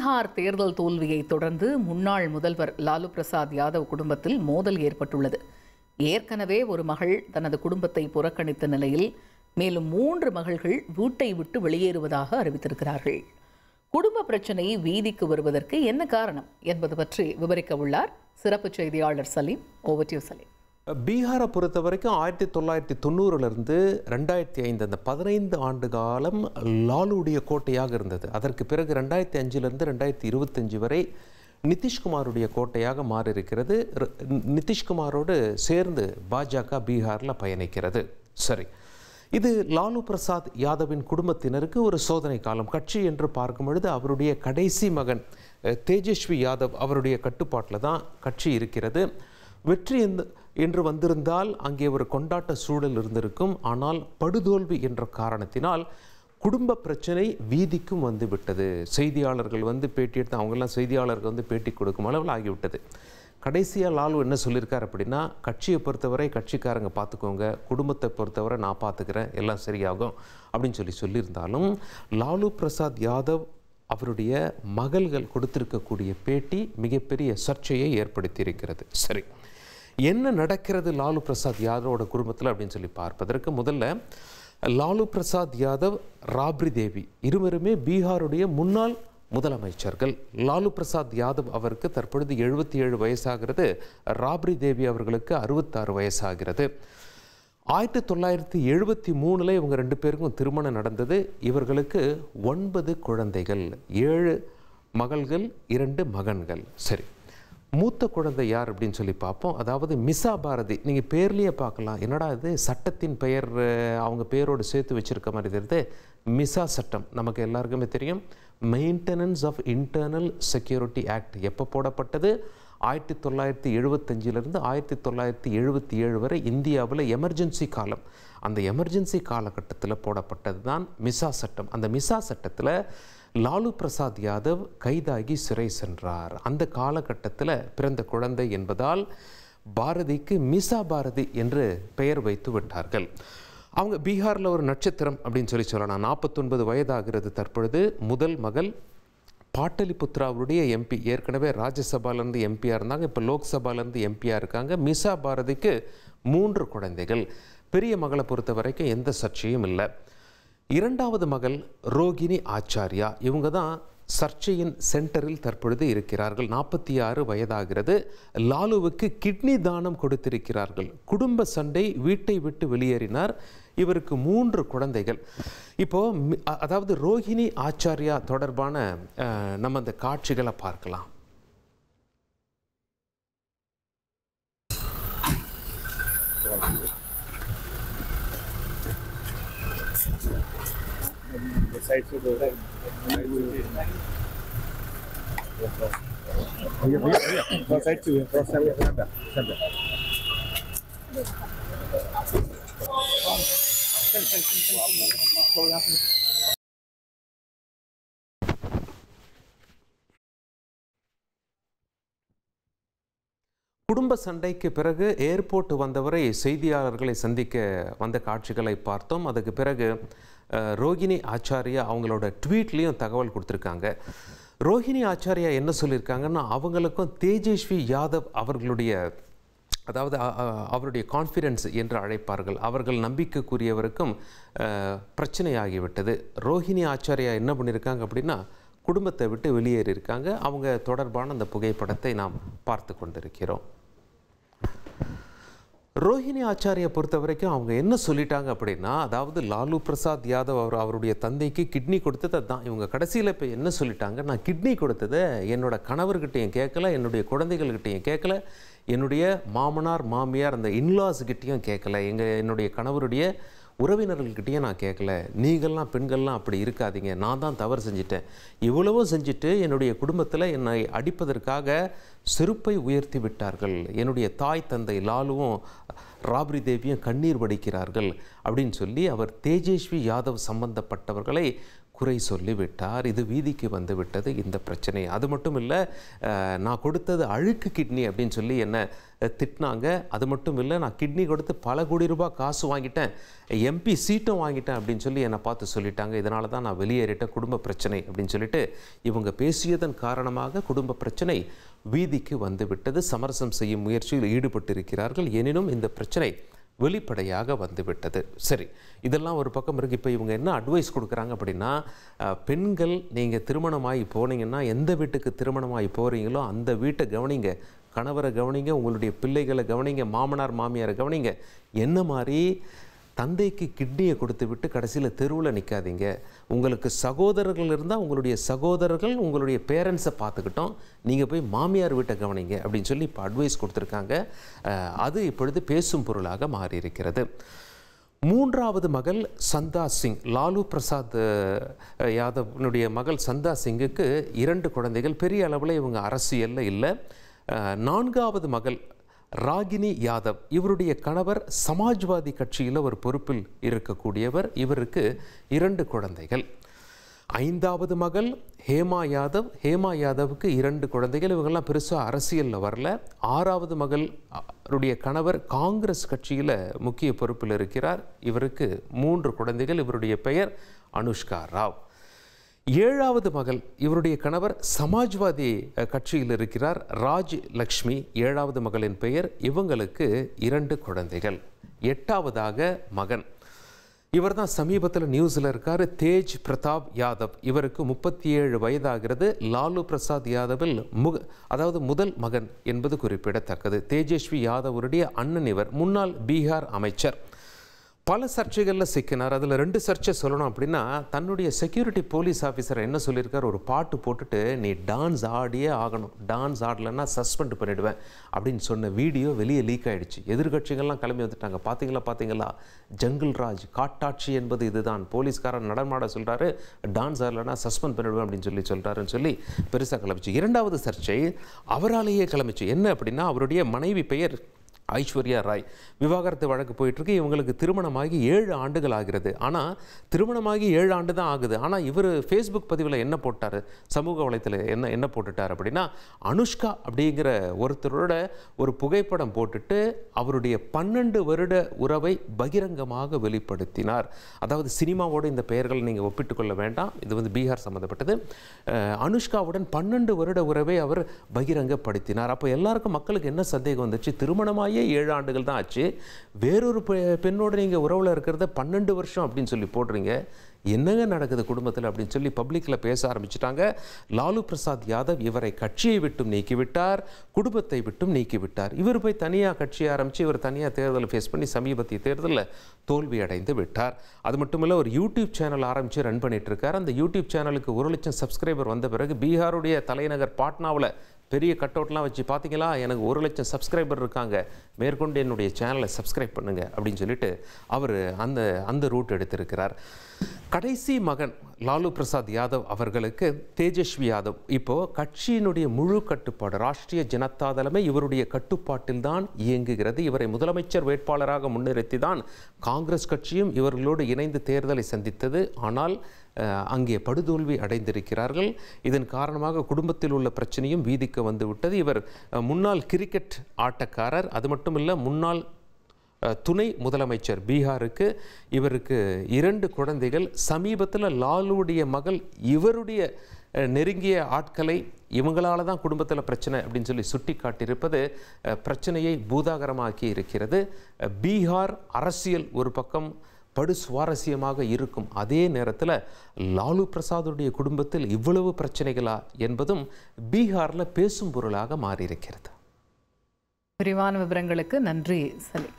பீகார் தேர்தல் தோல்வியை தொடர்ந்து முன்னாள் முதல்வர் லாலு பிரசாத் யாதவ் குடும்பத்தில் மோதல் ஏற்பட்டுள்ளது. ஏற்கனவே ஒரு மகள் தனது குடும்பத்தை புறக்கணித்த நிலையில் மேலும் 3 மகள்கள் வீட்டை விட்டு வெளியேறுவதாக அறிவித்திருக்கிறார்கள். குடும்ப பிரச்சனை வீதிக்கு வருவதற்கு என்ன காரணம் என்பது பற்றி விவரிக்க உள்ளார் சிறப்பு செய்தியாளர் Salim. Over to you Salim. பீகாரை பொறுத்த வரைக்கும் 1990லிருந்து 2005 அந்த 15 ஆண்டு காலம் லாலுடைய கோட்டையாக இருந்தது. அதற்கு பிறகு 2005லிருந்து 2025 வரை நிதிஷ்குமாருடைய கோட்டையாக மாறியிருக்கிறது. நிதிஷ்குமாரோடு சேர்ந்து பாஜக பீகாரில் பயணிக்கிறது. சரி, இது லாலு பிரசாத் யாதவின் குடும்பத்தினருக்கு ஒரு சோதனை காலம். கட்சி என்று பார்க்கும் பொழுது அவருடைய கடைசி மகன் தேஜஸ்வி யாதவ் அவருடைய கட்டுப்பாட்டில் தான் கட்சி இருக்கிறது. வெற்றி என்று வந்திருந்தால் அங்கே ஒரு கொண்டாட்ட சூழல் இருந்திருக்கும். ஆனால் படுதோல்வி என்ற காரணத்தினால் குடும்ப பிரச்சனை வீதிக்கும் வந்து விட்டது. செய்தியாளர்கள் வந்து பேட்டி எடுத்து அவங்கெல்லாம் செய்தியாளர்கள் வந்து பேட்டி கொடுக்கும் அளவில் ஆகிவிட்டது. கடைசியாக லாலு என்ன சொல்லியிருக்கார் அப்படின்னா, கட்சியை பொறுத்தவரை கட்சிக்காரங்க பார்த்துக்கோங்க, குடும்பத்தை பொறுத்தவரை நான் பார்த்துக்கிறேன், எல்லாம் சரியாகும் அப்படின்னு சொல்லியிருந்தாலும் லாலு பிரசாத் யாதவ் அவருடைய மகள்கள் கொடுத்திருக்கக்கூடிய பேட்டி மிகப்பெரிய சர்ச்சையை ஏற்படுத்தி இருக்கிறது. சரி, என்ன நடக்கிறது லாலு பிரசாத் யாதவோட குடும்பத்தில் அப்படின்னு பார்ப்பதற்கு முதல்ல லாலு பிரசாத் யாதவ், ராப்ரி தேவி இருவருமே பீகாருடைய முன்னாள் முதலமைச்சர்கள். லாலு பிரசாத் யாதவ் அவருக்கு தற்பொழுது 77 வயசாகிறது. ராப்ரி தேவி அவர்களுக்கு 66 வயசாகிறது. 1973 இவங்க 2 பேருக்கும் திருமணம் நடந்தது. இவர்களுக்கு 9 குழந்தைகள், 7 மகள்கள், 2 மகன்கள். சரி, மூத்த குழந்தை யார் அப்படின்னு பார்ப்போம். அதாவது மிசா பாரதி. நீங்கள் பேர்லேயே பார்க்கலாம், என்னடா இது சட்டத்தின் பெயர் அவங்க பேரோடு சேர்த்து வச்சுருக்க மாதிரி தெரியுது. மிசா சட்டம் நமக்கு எல்லாருக்குமே தெரியும். Maintenance of internal security act எப்போ போடப்பட்டது? 1975லிருந்து 1977 வரை இந்தியாவில் எமர்ஜென்சி காலம். அந்த எமர்ஜென்சி காலகட்டத்தில் போடப்பட்டது தான் மிசா சட்டம். அந்த மிசா சட்டத்தில் லாலு பிரசாத் யாதவ் கைதாகி சிறை சென்றார். அந்த காலகட்டத்தில் பிறந்த குழந்தை என்பதால் பாரதிக்கு மிசா பாரதி என்று பெயர் வைத்து விட்டார்கள். அவங்க பீகாரில் ஒரு நட்சத்திரம் அப்படின்னு சொல்லலாம். 49 வயதாகிறது தற்பொழுது. முதல் மகள் பாட்டலிபுத்ராவுடைய எம்பி, ஏற்கனவே ராஜ்யசபாலேருந்து எம்பியாக இருந்தாங்க, இப்போ லோக்சபாலேருந்து எம்பியாக இருக்காங்க. மிசா பாரதிக்கு 3 குழந்தைகள். பெரிய மகளை பொறுத்த வரைக்கும் எந்த சர்ச்சையும் இல்லை. இரண்டாவது மகள் ரோகிணி ஆச்சாரியா, இவங்க தான் சர்ச்சையின் சென்டரில் தற்பொழுது இருக்கிறார்கள். 46 வயதாகிறது. லாலுவுக்கு கிட்னி தானம் கொடுத்திருக்கிறார்கள். குடும்ப சண்டை, வீட்டை விட்டு வெளியேறினார். இவருக்கு 3 குழந்தைகள். இப்போது அதாவது ரோஹிணி ஆச்சாரியா தொடர்பான நம்ம அந்த காட்சிகளை பார்க்கலாம். குடும்ப சண்டைக்கு பிறகு ஏர்போர்ட் வந்தவரை செய்தியாளர்களை சந்திக்க வந்த காட்சிகளை பார்த்தோம். அதுக்கு பிறகு ரோஹிணி ஆச்சாரியா அவங்களோட ட்வீட்லேயும் தகவல் கொடுத்துருக்காங்க. ரோஹிணி ஆச்சாரியா என்ன சொல்லியிருக்காங்கன்னா, அவங்களுக்கும் தேஜஸ்வி யாதவ் அவர்களுடைய, அதாவது அவருடைய கான்ஃபிடென்ஸ் என்று அழைப்பார்கள், அவர்கள் நம்பிக்கைக்குரியவருக்கும் பிரச்சனையாகிவிட்டது. ரோஹிணி ஆச்சாரியா என்ன பண்ணியிருக்காங்க அப்படின்னா, குடும்பத்தை விட்டு வெளியேறியிருக்காங்க. அவங்க தொடர்பான அந்த புகைப்படத்தை நாம் பார்த்து கொண்டிருக்கிறோம். ரோஹிணி ஆச்சாரியை பொறுத்த வரைக்கும் அவங்க என்ன சொல்லிட்டாங்க அப்படின்னா, அதாவது லாலு பிரசாத் யாதவ் அவருடைய தந்தைக்கு கிட்னி கொடுத்தது அதுதான். இவங்க கடைசியில் இப்போ என்ன சொல்லிட்டாங்க, நான் கிட்னி கொடுத்ததை என்னோட கணவர்கிட்டையும் கேட்கல, என்னுடைய குழந்தைகள்கிட்டையும் கேட்கல, என்னுடைய மாமனார் மாமியார் அந்த இன்லாஸ்கிட்டையும் கேட்கல, என்னுடைய கணவருடைய உறவினர்கள்கிட்டையும் நான் கேட்கல. நீங்கள்லாம் பெண்கள்லாம் அப்படி இருக்காதீங்க, நான் தான் தவறு செஞ்சிட்டேன். இவ்வளவும் செஞ்சுட்டு என்னுடைய குடும்பத்தில் என்னை அடிப்பதற்காக செருப்பை உயர்த்தி விட்டார்கள். என்னுடைய தாய் தந்தை லாலுவும் ராப்ரி தேவியும் கண்ணீர் வடிக்கிறார்கள் அப்படின்னு சொல்லி அவர் தேஜஸ்வி யாதவ் சம்பந்தப்பட்டவர்களை குறை சொல்லிவிட்டார். இது வீதிக்கு வந்து விட்டது இந்த பிரச்சனை. அது மட்டும் இல்லை, நான் கொடுத்தது அழுக்கு கிட்னி அப்படின்னு சொல்லி என்ன திட்டினாங்க. அது மட்டும் இல்லை, நான் கிட்னி கொடுத்து பல கோடி ரூபாய் காசு வாங்கிட்டேன், எம்பி சீட்டும் வாங்கிட்டேன் அப்படின்னு சொல்லி என்னை பார்த்து சொல்லிட்டாங்க. இதனால தான் நான் வெளியேறிட்டேன், குடும்ப பிரச்சனை அப்படின்னு சொல்லிட்டு இவங்க பேசியதன் காரணமாக குடும்ப பிரச்சனை வீதிக்கு வந்து விட்டது. சமரசம் செய்யும் முயற்சியில் ஈடுபட்டிருக்கிறார்கள். எனினும் இந்த பிரச்சனை வெளிப்படையாக வந்துவிட்டது. சரி, இதெல்லாம் ஒரு பக்கம் இருக்குது. இப்போ இவங்க என்ன அட்வைஸ் கொடுக்குறாங்க அப்படின்னா, பெண்கள் நீங்கள் திருமணமாகி போனீங்கன்னா, எந்த வீட்டுக்கு திருமணமாகி போகிறீங்களோ அந்த வீட்டை கவனிங்க, கணவரை கவனிங்க, உங்களுடைய பிள்ளைகளை கவனிங்க, மாமனார் மாமியாரை கவனிங்க. என்ன மாதிரி தந்தைக்கு கிட்னியை கொடுத்து விட்டு கடைசியில் தெருவில் நிற்காதீங்க. உங்களுக்கு சகோதரர்கள் இருந்தால் உங்களுடைய சகோதரர்கள் உங்களுடைய பேரண்ட்ஸை பார்த்துக்கிட்டோம், நீங்கள் போய் மாமியார் வீட்டை கவனிங்க அப்படின்னு சொல்லி இப்போ அட்வைஸ் கொடுத்துருக்காங்க. அது இப்பொழுது பேசும் பொருளாக மாறியிருக்கிறது. மூன்றாவது மகள் சந்தா சிங், லாலு பிரசாத் யாதவனுடைய மகள் சந்தா சிங்குக்கு 2 குழந்தைகள். பெரிய அளவில் இவங்க அரசியலில் இல்லை. 4வது மகள் ராகினி யாதவ், இவருடைய கணவர் சமாஜ்வாதி கட்சியில் ஒரு பொறுப்பில் இருக்கக்கூடியவர். இவருக்கு 2 குழந்தைகள். 5வது மகள் ஹேமா யாதவ், ஹேமா யாதவுக்கு 2 குழந்தைகள். இவங்கெல்லாம் பெருசாக அரசியலில் வரல. 6வது மகள் அவருடைய கணவர் காங்கிரஸ் கட்சியில் முக்கிய பொறுப்பில் இருக்கிறார். இவருக்கு 3 குழந்தைகள். இவருடைய பெயர் அனுஷ்கா ராவ். 7வது மகள், இவருடைய கணவர் சமாஜ்வாதி கட்சியில் இருக்கிறார், ராஜ் லக்ஷ்மி 7வது மகளின் பெயர். இவங்களுக்கு 2 குழந்தைகள். 8வதாக மகன், இவர் தான் சமீபத்தில் நியூஸில் இருக்கார், தேஜ் பிரதாப் யாதவ். இவருக்கு 37 வயதாகிறது. லாலு பிரசாத் யாதவில் அதாவது முதல் மகன் என்பது குறிப்பிடத்தக்கது. தேஜஸ்வி யாதவருடைய அண்ணன் இவர். முன்னாள் பீகார் அமைச்சர். பல சர்ச்சைகளில் சிக்கினார். அதில் 2 சர்ச்சை சொல்லணும் அப்படின்னா, தன்னுடைய செக்யூரிட்டி போலீஸ் ஆஃபீஸர் என்ன சொல்லியிருக்கார், ஒரு பாட்டு போட்டுட்டு நீ டான்ஸ் ஆடியே ஆகணும், டான்ஸ் ஆடலைன்னா சஸ்பெண்ட் பண்ணிவிடுவேன் அப்படின்னு சொன்ன வீடியோ வெளியே லீக் ஆகிடுச்சு. எதிர்கட்சிகள்லாம் கிளம்பி வந்துட்டாங்க. பார்த்தீங்களா ஜங்கிள் ராஜ், காட்டாட்சி என்பது இதுதான், போலீஸ்காரன் நடமாட சொல்கிறாரு, டான்ஸ் ஆடலைன்னா சஸ்பெண்ட் பண்ணிவிடுவேன் அப்படின்னு சொல்கிறாருன்னு சொல்லி பெருசாக கிளம்பிச்சு. 2வது சர்ச்சை அவராலேயே கிளம்பிச்சு. என்ன அப்படின்னா, அவருடைய மனைவி பெயர் ஐஸ்வர்யா ராய். விவாகரத்து வழக்கு போயிட்டுருக்கு. இவங்களுக்கு திருமணமாகி 7 ஆண்டுகள் ஆகிறது. ஆனால் திருமணமாகி 7 ஆண்டு தான் ஆகுது. ஆனால் இவர் ஃபேஸ்புக் பதிவில் என்ன போட்டார், சமூக வலைத்தளத்தில் என்ன போட்டுட்டார் அப்படின்னா, அனுஷ்கா அப்படிங்கிற ஒருத்தரோட ஒரு புகைப்படம் போட்டுட்டு அவருடைய 12 வருட உறவை பகிரங்கமாக வெளிப்படுத்தினார். அதாவது சினிமாவோடு இந்த பெயர்களை நீங்கள் ஒப்பிட்டுக்கொள்ள வேண்டாம், இது வந்து பீகார் சம்மந்தப்பட்டது. அனுஷ்காவுடன் 12 வருட உறவை அவர் பகிரங்கப்படுத்தினார். அப்போ எல்லாருக்கும் மக்களுக்கு என்ன சந்தேகம் வந்துச்சு, திருமணமாகி 7 ஆண்டுகள் தான் ஆச்சு, வேறொரு பெண்ணோடு நீங்கள் உறவில் இருக்கிறத 12 வருஷம் அப்படின்னு சொல்லி போடுறீங்க, என்னங்க நடக்குது குடும்பத்தில் அப்படின்னு சொல்லி பப்ளிக்கில் பேச ஆரம்பிச்சிட்டாங்க. லாலு பிரசாத் யாதவ் இவரை கட்சியை விட்டும் நீக்கிவிட்டார், குடும்பத்தை விட்டும் நீக்கிவிட்டார். இவர் போய் தனியாக கட்சியை ஆரம்பித்து இவர் தனியாக தேர்தலை ஃபேஸ் பண்ணி சமீபத்திய தேர்தலில் தோல்வி அடைந்து விட்டார். அது மட்டும் இல்லை, ஒரு யூடியூப் சேனல் ஆரம்பித்து ரன் பண்ணிட்டு இருக்கார். அந்த யூடியூப் சேனலுக்கு 1 லட்சம் சப்ஸ்கிரைபர் வந்த பிறகு பீகாருடைய தலைநகர் பாட்னாவில் பெரிய கட் அவுட்லாம் வச்சு, பார்த்தீங்களா எனக்கு 1 லட்சம் சப்ஸ்கிரைபர் இருக்காங்க, மேற்கொண்டு என்னுடைய சேனலை சப்ஸ்கிரைப் பண்ணுங்க அப்படின்னு சொல்லிட்டு அவர் அந்த ரூட் எடுத்திருக்கிறார். கடைசி மகன் லாலு பிரசாத் யாதவ் அவர்களுக்கு தேஜஸ்வி யாதவ். இப்போது கட்சியினுடைய முழு கட்டுப்பாடு, ராஷ்ட்ரிய ஜனதா தளமே இவருடைய கட்டுப்பாட்டில் தான் இயங்குகிறது. இவரை முதலமைச்சர் வேட்பாளராக முன்னிறுத்தி தான் காங்கிரஸ் கட்சியும் இவர்களோடு இணைந்து தேர்தலை சந்தித்தது. ஆனால் அங்கே படுதோல்வி அடைந்திருக்கிறார்கள். இதன் காரணமாக குடும்பத்தில் உள்ள பிரச்சனையும் வீதிக்கு வந்துவிட்டது. இவர் முன்னாள் கிரிக்கெட் ஆட்டக்காரர். அது மட்டும் இல்லை, முன்னாள் துணை முதலமைச்சர் பீகாருக்கு. இவருக்கு 2 குழந்தைகள். சமீபத்தில் லாலுடைய மகள் இவருடைய நெருங்கிய ஆட்களை இவங்களால தான் குடும்பத்தில் பிரச்சனை அப்படின்னு சொல்லி சுட்டி காட்டியிருப்பது பிரச்சனையை பூதாகரமாக்கி இருக்கிறது. பீகார் அரசியல் ஒரு பக்கம் படு சுவாரஸ்யமாக இருக்கும். அதே நேரத்தில் லாலு பிரசாதுடைய குடும்பத்தில் இவ்வளவு பிரச்சனைகளா என்பதும் பீகாரில் பேசும் பொருளாக மாறியிருக்கிறது. விரிவான விவரங்களுக்கு நன்றி சலீம்.